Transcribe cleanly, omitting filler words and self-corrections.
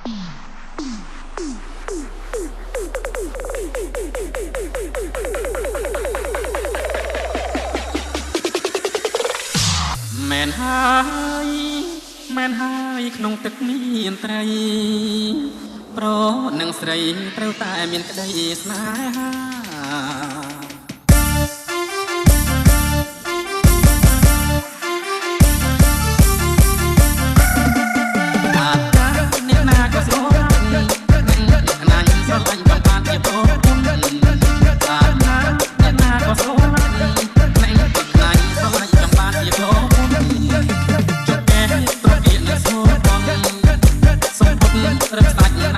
មែនហើយមែនហើយក្នុងទឹកមានត្រីប្រនឹងស្រីត្រូវតែមានក្តីស្នេហាអ្នកណាក៏ស្រឡាញ់អ្នកណាស្រឡាញ់កំបានជាប្រពន្ធអ្នកណាក៏ស្រឡាញ់អ្នកណាស្រឡាញ់កំបានជាប្រពន្ធចុះកែប្រគៀននឹងស្មោះបនសម្ពុតរឹកស្ដាច់ណា